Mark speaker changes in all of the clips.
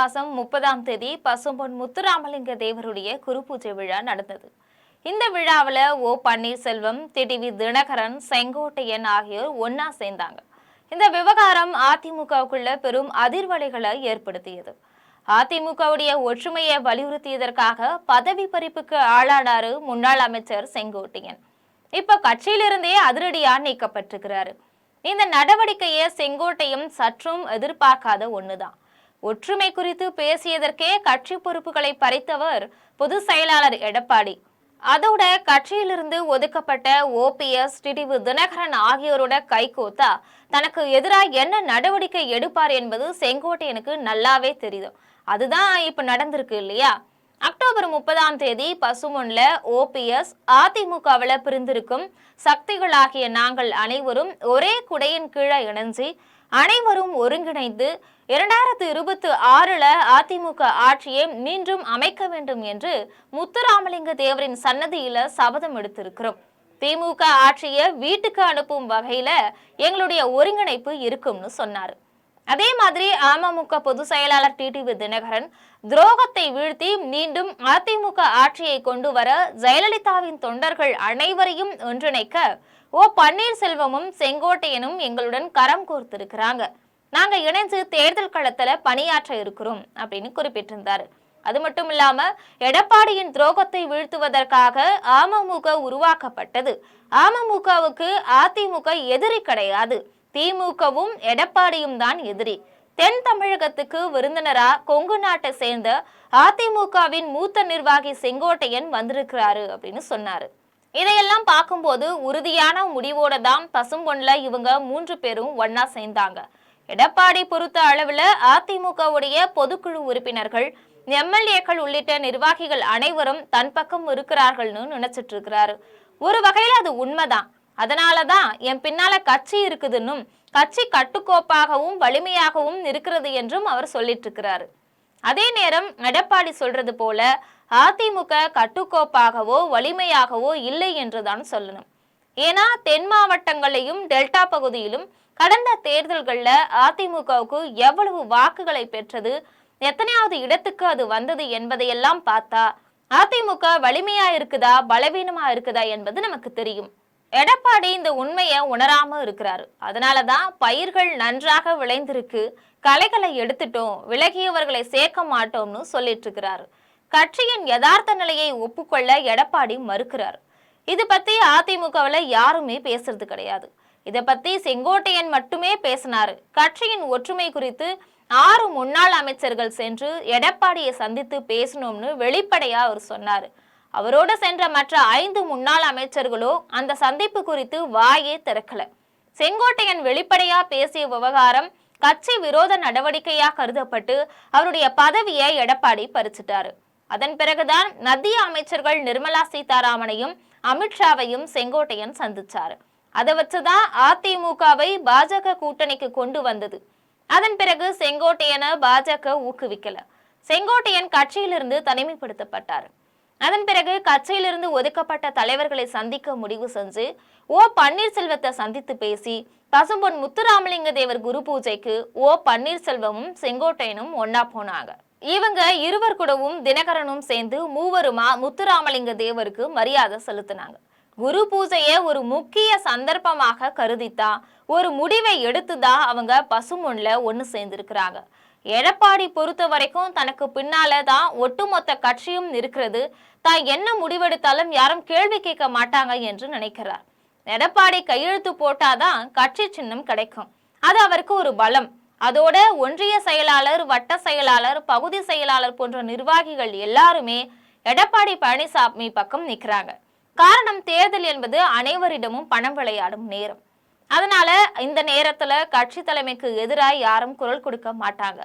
Speaker 1: மாதம் 30 பசும்பொன் முத்துராமலிங்க தேவருடைய குரு பூஜை விழா நடந்தது. இந்த விழாவில் பன்னீர்செல்வம், டிடிவி தினகரன், செங்கோட்டையன் ஆகியோர் ஒன்னா சேர்ந்தாங்க. இந்த விவகாரம் அதிமுகவுக்குள்ள பெரும் அதிர்வலைகளை ஏற்படுத்தியது. அதிமுகவுடைய ஒற்றுமையை வலியுறுத்தியதற்காக பதவி பறிப்புக்கு ஆளானாரு முன்னாள் அமைச்சர் செங்கோட்டையன். இப்ப கட்சியிலிருந்தே அதிரடியா நீக்கப்பட்டிருக்கிறாரு. இந்த நடவடிக்கையை செங்கோட்டையன் சற்றும் எதிர்பார்க்காத ஒண்ணுதான். ஒற்றுமை குறித்து பேசியதற்கே கட்சி பொறுப்புகளை பறித்தவர் பொதுச் செயலாளர் எடப்பாடி. அதோட கட்சியிலிருந்து ஒதுக்கப்பட்ட OPS, டிடிவி தினகரன் ஆகியோரோட கைகோத்தா தனக்கு எதிராக என்ன நடவடிக்கை எடுப்பார் என்பது செங்கோட்டையனுக்கு நல்லாவே தெரியுது. அதுதான் இப்ப நடந்திருக்கு இல்லையா? அக்டோபர் 30 பசுமொன்ல OPS அதிமுகவில் பிரிந்திருக்கும் சக்திகளாகிய நாங்கள் அனைவரும் ஒரே குடையின் கீழே இணைஞ்சு அனைவரும் ஒருங்கிணைந்து 2026 அதிமுக ஆட்சியை மீண்டும் அமைக்க வேண்டும் என்று முத்துராமலிங்க தேவரின் சன்னதியில சபதம் எடுத்திருக்கிறோம். திமுக ஆட்சியை வீட்டுக்கு அனுப்பும் வகையில எங்களுடைய ஒருங்கிணைப்பு இருக்கும்னு சொன்னாரு. அதே மாதிரி அமமுக பொதுச் செயலாளர் டிடிவி தினகரன் துரோகத்தை வீழ்த்தி மீண்டும் அதிமுக ஆட்சியை கொண்டு வர ஜெயலலிதாவின் தொண்டர்கள் அனைவரையும் ஒன்றிணைக்க பன்னீர்செல்வமும் செங்கோட்டையனும் எங்களுடன் கரம் கோர்த்திருக்கிறாங்க. நாங்க இணைஞ்சு தேர்தல் களத்துல பணியாற்ற இருக்கிறோம் அப்படின்னு குறிப்பிட்டிருந்தாரு. அது மட்டும் இல்லாம எடப்பாடியின் துரோகத்தை வீழ்த்துவதற்காக அமமுக உருவாக்கப்பட்டது. அமமுகவுக்கு அதிமுக எதிரி கிடையாது. திமுகவும் எடப்பாடியும் தான் எதிரி. தென் தமிழகத்துக்கு விருந்தினரா கொங்கு நாட்டை சேர்ந்த அதிமுகவின் மூத்த நிர்வாகி செங்கோட்டையன் வந்திருக்கிறாரு அப்படின்னு சொன்னாரு. இதையெல்லாம் பார்க்கும்போது உறுதியான முடிவோட தான் பசும்பொன்ல இவங்க 3 பேரும் ஒன்னா சேர்ந்தாங்க. எடப்பாடி பொறுத்த அளவுல அதிமுகவுடைய பொதுக்குழு உறுப்பினர்கள், MLAக்கள் உள்ளிட்ட நிர்வாகிகள் அனைவரும் தன் பக்கம் இருக்கிறார்கள்னு நினைச்சிட்டு இருக்கிறாரு. ஒரு வகையில அது உண்மைதான். அதனாலதான் என் பின்னால கட்சி இருக்குதுன்னும் கட்சி கட்டுக்கோப்பாகவும் வலிமையாகவும் இருக்கிறது என்றும் அவர் சொல்லிட்டு இருக்கிறாரு. அதே நேரம் எடப்பாடி சொல்றது போல அதிமுக கட்டுக்கோப்பாகவோ வலிமையாகவோ இல்லை என்றுதான் சொல்லணும். ஏன்னா தென் மாவட்டங்களையும் டெல்டா பகுதியிலும் கடந்த தேர்தல்கள்ல அதிமுகவுக்கு எவ்வளவு வாக்குகளை பெற்றது, எத்தனையாவது இடத்துக்கு அது வந்தது என்பதையெல்லாம் பார்த்தா அதிமுக வலிமையா இருக்குதா பலவீனமா இருக்குதா என்பது நமக்கு தெரியும். எடப்பாடி இந்த உண்மையை உணராம இருக்கிறாரு. அதனாலதான் பயிர்கள் நன்றாக விளைந்திருக்கு, களைகளை எடுத்துட்டோம், விலகியவர்களை சேர்க்க மாட்டோம்னு சொல்லிட்டு இருக்கிறாரு. கட்சியின் யதார்த்த நிலையை ஒப்புக்கொள்ள எடப்பாடி மறுக்கிறார். இது பத்தி அதிமுகவில் யாருமே பேசுறது கிடையாது. இதை பத்தி செங்கோட்டையன் மட்டுமே பேசினாரு. கட்சியின் ஒற்றுமை குறித்து 6 முன்னாள் அமைச்சர்கள் சென்று எடப்பாடியை சந்தித்து பேசணும்னு வெளிப்படையா அவர் சொன்னாரு. அவரோடு சென்ற மற்ற 5 முன்னாள் அமைச்சர்களோ அந்த சந்திப்பு குறித்து வாயே திறக்கல. செங்கோட்டையன் வெளிப்படையா பேசிய விவகாரம் கட்சி விரோத நடவடிக்கையா கருதப்பட்டு அவருடைய பதவியை எடப்பாடி பறிச்சிட்டாரு. அதன் பிறகுதான் மத்திய அமைச்சர்கள் நிர்மலா சீதாராமனையும் அமித்ஷாவையும் செங்கோட்டையன் சந்திச்சாரு. அதை வச்சுதான் அதிமுகவை பாஜக கூட்டணிக்கு கொண்டு வந்தது. அதன் பிறகு செங்கோட்டையனை பாஜக ஊக்குவிக்கல. செங்கோட்டையன் கட்சியிலிருந்து தனிமைப்படுத்தப்பட்டார். அதன் பிறகு கட்சியிலிருந்து ஒதுக்கப்பட்ட தலைவர்களை சந்திக்க முடிவு செஞ்சு பன்னீர்செல்வத்தை சந்தித்து பேசி பசும்பொன் முத்துராமலிங்க தேவர் குரு பூஜைக்கு பன்னீர்செல்வமும் செங்கோட்டையனும் ஒன்னா போனாங்க. இவங்க இருவர் கூடவும் தினகரனும் சேர்ந்து மூவருமா முத்துராமலிங்க தேவருக்கு மரியாதை செலுத்தினாங்க. குரு பூஜையை ஒரு முக்கிய சந்தர்ப்பமாக கருதித்தான், ஒரு முடிவை எடுத்துதான் அவங்க பசும்பொன்ல ஒன்னு சேர்ந்திருக்கிறாங்க. எடப்பாடி பொறுத்த வரைக்கும் தனக்கு பின்னால தான் ஒட்டுமொத்த கட்சியும் இருக்கிறது, தான் என்ன முடிவெடுத்தாலும் யாரும் கேள்வி கேட்க மாட்டாங்க என்று நினைக்கிறார். எடப்பாடி கையெழுத்து போட்டாதான் கட்சி சின்னம் கிடைக்கும். அது அவருக்கு ஒரு பலம். அதோட ஒன்றிய செயலாளர், வட்ட செயலாளர், பகுதி செயலாளர் போன்ற நிர்வாகிகள் எல்லாருமே எடப்பாடி பழனிசாமி பக்கம் நிற்கிறாங்க. காரணம், தேர்தல் என்பது அனைவரிடமும் பணம் விளையாடும் நேரம். அதனால இந்த நேரத்துல கட்சி தலைமைக்கு எதிராக யாரும் குரல் கொடுக்க மாட்டாங்க.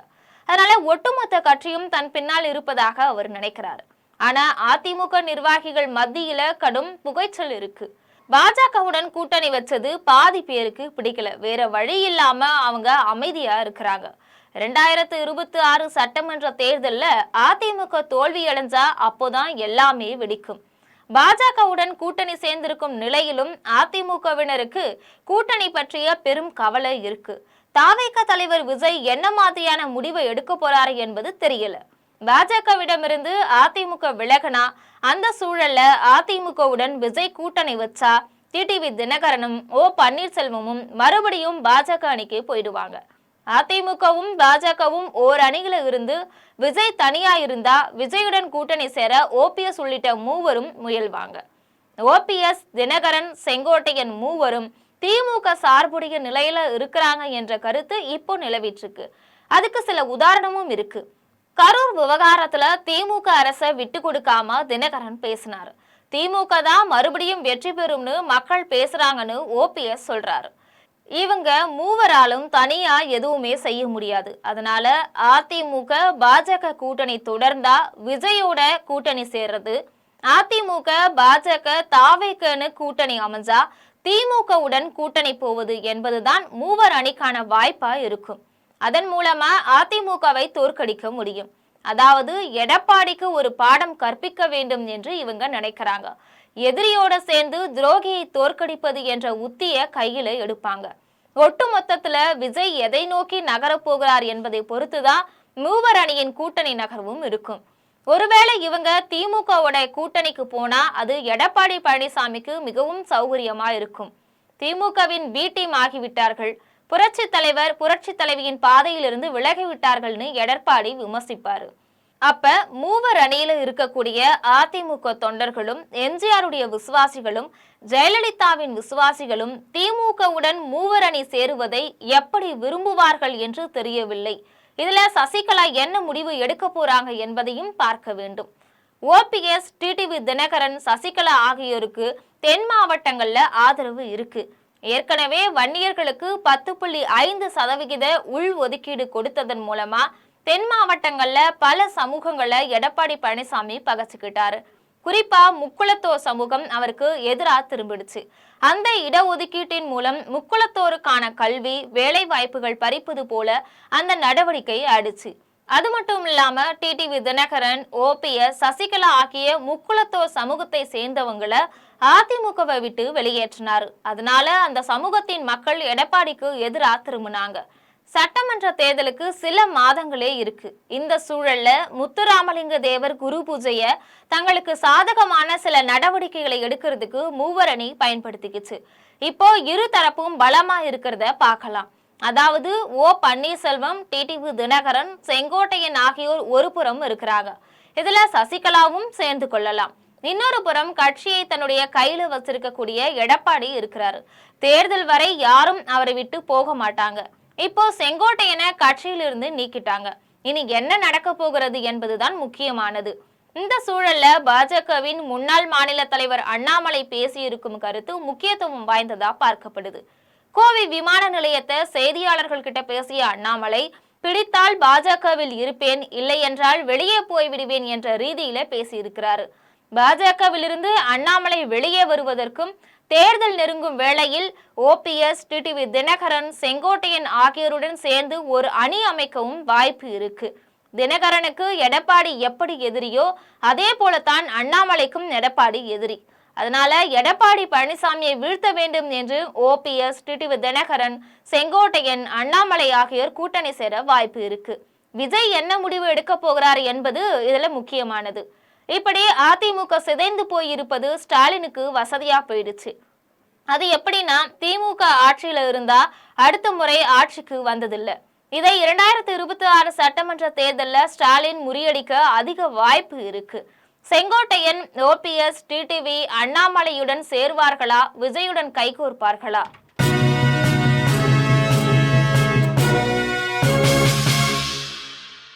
Speaker 1: அதனால ஒட்டுமொத்த கட்சியும் தன் பின்னால் இருப்பதாக அவர் நினைக்கிறாரு. ஆனா அதிமுக நிர்வாகிகள் மத்தியில கடும் புகைச்சல் இருக்கு. பாஜகவுடன் கூட்டணி வச்சது பாதி பேருக்கு பிடிக்கல. வேற வழி இல்லாம அவங்க அமைதியா இருக்கிறாங்க. 2026 சட்டமன்ற தேர்தல்ல அதிமுக தோல்வி அடைஞ்சா அப்போதான் எல்லாமே வெடிக்கும். பாஜகவுடன் கூட்டணி சேர்ந்திருக்கும் நிலையிலும் அதிமுகவினருக்கு கூட்டணி பற்றிய பெரும் கவலை இருக்கு. தாவேக தலைவர் விஜய் என்ன மாதிரியான முடிவை எடுக்க போறாரு என்பது தெரியல. பாஜகவிடமிருந்து அதிமுக விலகனா அந்த சூழல்ல அதிமுகவுடன் விஜய் கூட்டணி வச்சா டிடிவி தினகரனும் ஓ பன்னீர்செல்வமும் மறுபடியும் பாஜக அணிக்கு போயிடுவாங்க. அதிமுகவும் பாஜகவும் ஓர் அணியில இருந்து விஜய் தனியா இருந்தா விஜயுடன் கூட்டணி சேர ஓபிஎஸ் உள்ளிட்ட மூவரும் முயல்வாங்க. ஓபிஎஸ், தினகரன், செங்கோட்டையன் மூவரும் திமுக சார்புடைய நிலையில இருக்கிறாங்க என்ற கருத்து இப்போ நிலவிட்டு இருக்கு. அதுக்கு சில உதாரணமும் இருக்கு. கரூர் விவகாரத்துல திமுக அரசை விட்டு கொடுக்காம தினகரன் பேசினாரு. திமுக தான் மறுபடியும் வெற்றி பெறும்னு மக்கள் பேசுறாங்கன்னு ஓபிஎஸ் சொல்றாரு. இவங்க மூவராலும் தனியா எதுவுமே செய்ய முடியாது. அதனால அதிமுக பாஜக கூட்டணி தொடர்ந்தா விஜயோட கூட்டணி சேர்றது, அதிமுக பாஜக தாவேகன்னு கூட்டணி அமைஞ்சா திமுகவுடன் கூட்டணி போவது என்பதுதான் மூவர் அணிக்கான வாய்ப்பா இருக்கும். அதன் மூலமா அதிமுகவை தோற்கடிக்க முடியும். அதாவது எடப்பாடிக்கு ஒரு பாடம் கற்பிக்க வேண்டும் என்று இவங்க நினைக்கிறாங்க. எதிரியோட சேர்ந்து துரோகியை தோற்கடிப்பது என்ற உத்திய கையில எடுப்பாங்க. ஒட்டு மொத்தத்துல விஜய் எதை நோக்கி நகரப் போகிறார் என்பதை பொறுத்துதான் மூவர் அணியின் கூட்டணி நகர்வும் இருக்கும். ஒருவேளை இவங்க திமுகவோட கூட்டணிக்கு போனா அது எடப்பாடி பழனிசாமிக்கு மிகவும் சௌகரியமா இருக்கும். திமுகவின் பி டீம் ஆகிவிட்டார்கள், புரட்சி தலைவர் புரட்சி தலைவியின் பாதையிலிருந்து விலகிவிட்டார்கள்னு எடப்பாடி விமர்சிப்பாரு. அப்ப மூவர் அணியில இருக்கக்கூடிய அதிமுக தொண்டர்களும் எம்ஜிஆருடைய விசுவாசிகளும் ஜெயலலிதாவின் விசுவாசிகளும் திமுகவுடன் மூவர் அணி சேருவதை எப்படி விரும்புவார்கள் என்று தெரியவில்லை. இதுல சசிகலா என்ன முடிவு எடுக்க போறாங்க என்பதையும் பார்க்க வேண்டும். ஓபிஎஸ், டிடிவி தினகரன், சசிகலா ஆகியோருக்கு தென் மாவட்டங்கள்ல ஆதரவு இருக்கு. ஏற்கனவே வன்னியர்களுக்கு 10.5% உள் ஒதுக்கீடு கொடுத்ததன் மூலமா தென் மாவட்டங்கள்ல பல சமூகங்களை எடப்பாடி பழனிசாமி பகச்சுக்கிட்டாரு. குறிப்பா முக்குளத்தோர் சமூகம் அவருக்கு எதிராக திரும்பிடுச்சு. அந்த இடஒதுக்கீட்டின் மூலம் முக்குளத்தோருக்கான கல்வி, வேலை வாய்ப்புகள் பறிப்பது போல அந்த நடவடிக்கை ஆயிடுச்சு. அது மட்டும் இல்லாம டிடிவி தினகரன், ஓபிஎஸ், சசிகலா ஆகிய முக்குளத்தோர் சமூகத்தை சேர்ந்தவங்களை அதிமுகவை விட்டு வெளியேற்றினார். அதனால அந்த சமூகத்தின் மக்கள் எடப்பாடிக்கு எதிராக திரும்பினாங்க. சட்டமன்ற தேர்தலுக்கு சில மாதங்களே இருக்கு. இந்த சூழல்ல முத்துராமலிங்க தேவர் குரு பூஜைய தங்களுக்கு சாதகமான சில நடவடிக்கைகளை எடுக்கிறதுக்கு மூவர் அணி பயன்படுத்திக்கிச்சு. இப்போ இரு தரப்பும் பலமா இருக்கிறத பார்க்கலாம். அதாவது ஓ பன்னீர்செல்வம், டிடிவி தினகரன், செங்கோட்டையன் ஆகியோர் ஒரு புறம் இருக்கிறாங்க. இதுல சசிகலாவும் சேர்ந்து கொள்ளலாம். இன்னொரு புறம் கட்சியை தன்னுடைய கையில வச்சிருக்கக்கூடிய எடப்பாடி இருக்கிறாரு. தேர்தல் வரை யாரும் அவரை விட்டு போக மாட்டாங்க. இப்போ செங்கோட்டையனை கட்சியிலிருந்து நீக்கிட்டாங்க. இனி என்ன நடக்க போகிறது என்பதுதான் முக்கியமானது. இந்த சூழல்ல பாஜகவின் முன்னாள் மாநில தலைவர் அண்ணாமலை பேசியிருக்கும் கருத்து முக்கியத்துவம் வாய்ந்ததா பார்க்கப்படுது. கோவை விமான நிலையத்தை செய்தியாளர்கள் கிட்ட பேசிய அண்ணாமலை, பிடித்தால் பாஜகவில் இருப்பேன், இல்லை என்றால் வெளியே போய்விடுவேன் என்ற ரீதியில பேசியிருக்கிறாரு. பாஜகவிலிருந்து அண்ணாமலை வெளியே வருவதற்கும் தேர்தல் நெருங்கும் வேளையில் ஓபிஎஸ், டிடிவி தினகரன், செங்கோட்டையன் ஆகியோருடன் சேர்ந்து ஒரு அணி அமைக்கவும் வாய்ப்பு இருக்கு. தினகரனுக்கு எடப்பாடி எப்படி எதிரியோ அதே போலத்தான் அண்ணாமலைக்கும் எடப்பாடி எதிரி. அதனால எடப்பாடி பழனிசாமியை வீழ்த்த வேண்டும் என்று ஓபிஎஸ், டிடிவி தினகரன், செங்கோட்டையன், அண்ணாமலை ஆகியோர் கூட்டணி சேர வாய்ப்பு இருக்கு. விஜய் என்ன முடிவு எடுக்க போகிறார் என்பது இதுல முக்கியமானது. இப்படி அதிமுக சிதைந்து போயிருப்பது ஸ்டாலினுக்கு வசதியா போயிடுச்சு. அது எப்படின்னா, திமுக ஆட்சியில இருந்தா அடுத்த முறை ஆட்சிக்கு வந்ததில்லை. இதை 2026 சட்டமன்ற தேர்தல்ல ஸ்டாலின் முறியடிக்க அதிக வாய்ப்பு இருக்கு. செங்கோட்டையன், ஓபிஎஸ், டிடிவி அண்ணாமலையுடன் சேர்வார்களா, விஜயுடன் கைகோர்ப்பார்களா?